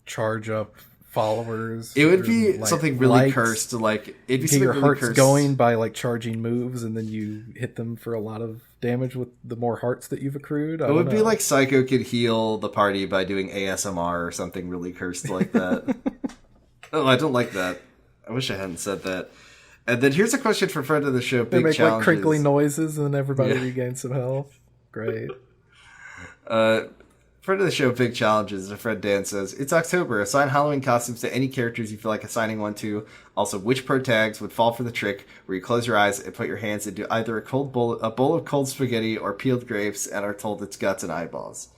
charge up followers. It would be like something really likes. Cursed. Like it'd be get your really hearts cursed. Going by like charging moves, and then you hit them for a lot of damage with the more hearts that you've accrued. It would be like Psycho could heal the party by doing ASMR or something really cursed like that. Oh, I don't like that. I wish I hadn't said that. And then here's a question for friend of the show. They make like crinkly noises, and then everybody regains some health. Great. Friend of the show, big challenges. A friend Dan says, it's October. Assign Halloween costumes to any characters you feel like assigning one to. Also, which pro tags would fall for the trick where you close your eyes and put your hands into either a bowl of cold spaghetti or peeled grapes and are told it's guts and eyeballs?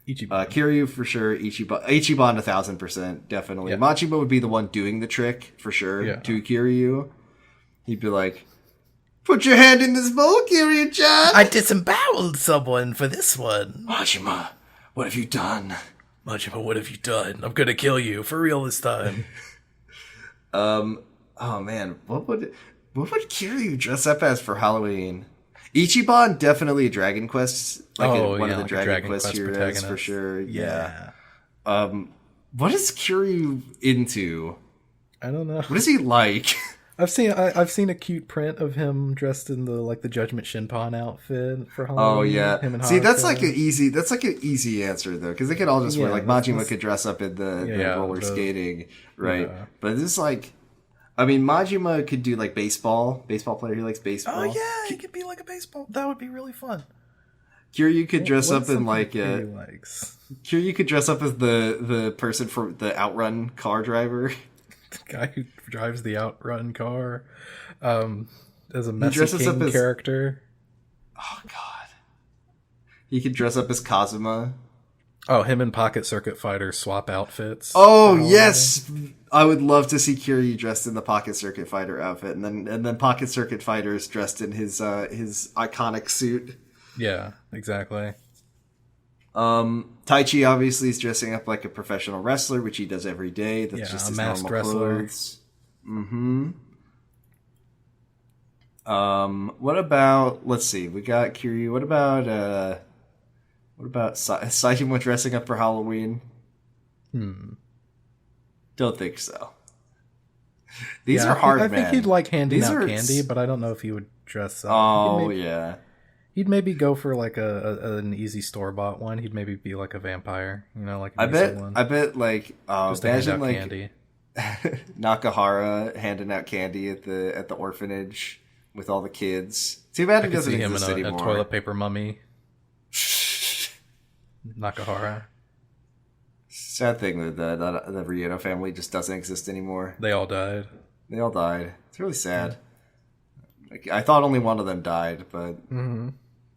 Ichiban. Kiryu for sure. Ichiban 1,000%, definitely. Yeah. Majima would be the one doing the trick for sure to Kiryu. He'd be like, "Put your hand in this bowl, Kiryu-chan." I disemboweled someone for this one. Majima, what have you done? Majima, what have you done? I'm gonna kill you for real this time. Oh man, what would Kiryu dress up as for Halloween? Ichiban, definitely a Dragon Quest, one of the Dragon Quest heroes for sure. Yeah. What is Kiryu into? I don't know. What is he like? I've seen a cute print of him dressed in the Judgment Shinpan outfit for Halloween. Oh yeah. Him and See, that's Haruka. like an easy answer though, because they could all just wear like Majima could dress up in the roller skating, right? Yeah. But this is like, I mean, Majima could do like baseball player. He likes baseball. Oh yeah, he could be like a baseball. That would be really fun. Kiryu could dress up in like Kiryu likes. Kiryu could dress up as the person for the Outrun car driver. The guy who drives the Outrun car, as a Messy dresses King up as- character. Oh god. He could dress up as Kazuma. Oh, him and Pocket Circuit Fighter swap outfits. Oh yes, I would love to see Kiryu dressed in the Pocket Circuit Fighter outfit, and then Pocket Circuit Fighter's dressed in his iconic suit. Yeah, exactly. Taichi obviously is dressing up like a professional wrestler, which he does every day. That's just a his masked normal wrestler. clothes. What about? Let's see. We got Kiryu. What about Saitama dressing up for Halloween? Don't think so. These are hard, man. I think he'd like handing These out are candy, but I don't know if he would dress up. Oh yeah. He'd maybe go for like an easy store-bought one. He'd maybe be like a vampire, like an I easy one. bet like Just to hand imagine out like candy. Nakahara handing out candy at the orphanage with all the kids. Too bad I it could doesn't see him in exist a anymore. toilet paper mummy. Nakahara. Sad thing that the Ryuno family just doesn't exist anymore. They all died. They all died. It's really sad. Like, I thought only one of them died, but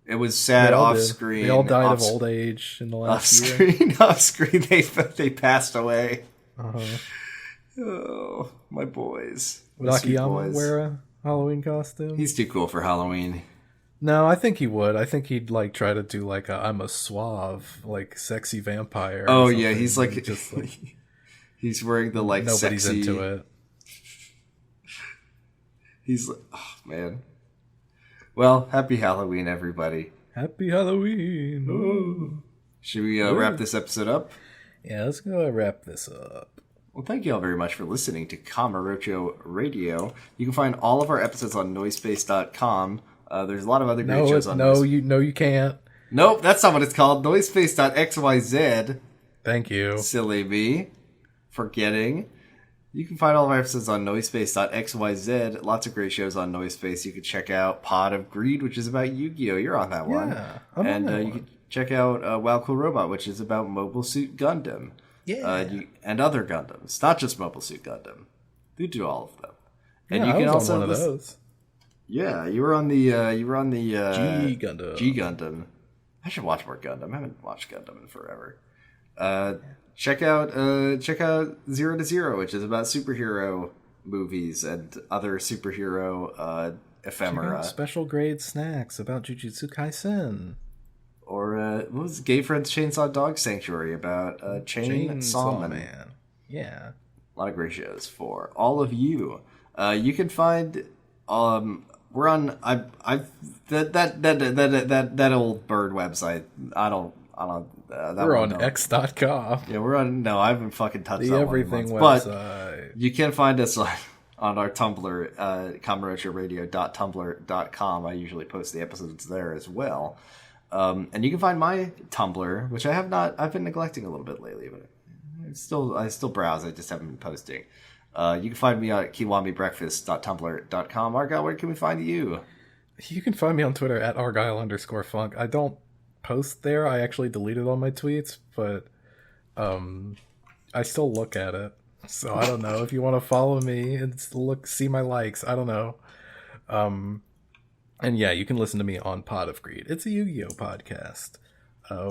it was sad off screen. They all died of old age in the last year. Off screen, they passed away. Uh-huh. Oh, my boys. Would My sweet Akiyama boys. wear a Halloween costume? He's too cool for Halloween. No, I think he would. I think he'd like try to do like I'm a suave, like sexy vampire. Oh or yeah, something. he's like just like he's wearing the like nobody's sexy. into it. He's like, oh man. Well, happy Halloween, everybody. Happy Halloween. Ooh. Should we wrap this episode up? Yeah, let's go wrap this up. Well, thank you all very much for listening to Kamurocho Radio. You can find all of our episodes on noisepace.com. There's a lot of other great shows on you can't. Nope, that's not what it's called. Noisepace.xyz. Thank you. Silly me. Forgetting. You can find all of our episodes on noisepace.xyz. Lots of great shows on Noisepace. You can check out Pod of Greed, which is about Yu-Gi-Oh! You're on that one. Yeah, I'm on that you one. can check out Wow Cool Robot, which is about Mobile Suit Gundam. Yeah. And other Gundams. Not just Mobile Suit Gundam. You do all of them. And Yeah, you can I was also on one of those. Yeah, you were on the G Gundam. G Gundam. I should watch more Gundam. I haven't watched Gundam in forever. Check out 0 to 0, which is about superhero movies and other superhero ephemera. Special grade snacks about Jujutsu Kaisen. Or what was Gay Friends Chainsaw Dog Sanctuary about Chainsaw Man. Yeah. A lot of great shows for all of you. You can find we're on that old bird website. I don't that We're one on don't. X.com. Yeah, we're on. No, I haven't fucking touched The that everything one in months. website. But you can find us on our Tumblr, kamurochoradio.tumblr.com. I usually post the episodes there as well. And you can find my Tumblr, which I've been neglecting a little bit lately, but I still browse. I just haven't been posting. You can find me at kiwamibreakfast.tumblr.com. Argyle, where can we find you? You can find me on Twitter at Argyle_funk. I don't post there. I actually deleted all my tweets, but I still look at it. So I don't know if you want to follow me and see my likes. I don't know. And yeah, you can listen to me on Pod of Greed. It's a Yu-Gi-Oh podcast.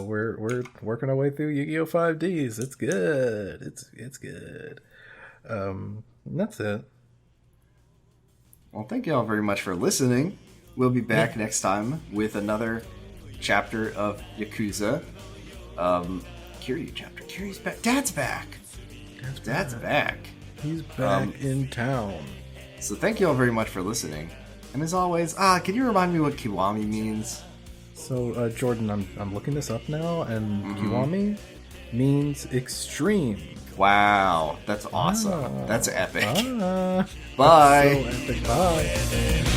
we're working our way through Yu-Gi-Oh! 5Ds. It's good. It's good. That's it. Well, thank you all very much for listening. We'll be back next time with another chapter of Yakuza. Kiryu chapter. Kiryu's back. Dad's back. Dad's back. He's back in town. So thank you all very much for listening. And as always, can you remind me what Kiwami means? So, Jordan, I'm looking this up now, and Kiwami means extreme. Wow, that's awesome. That's epic. Bye. Bye. So epic. Bye.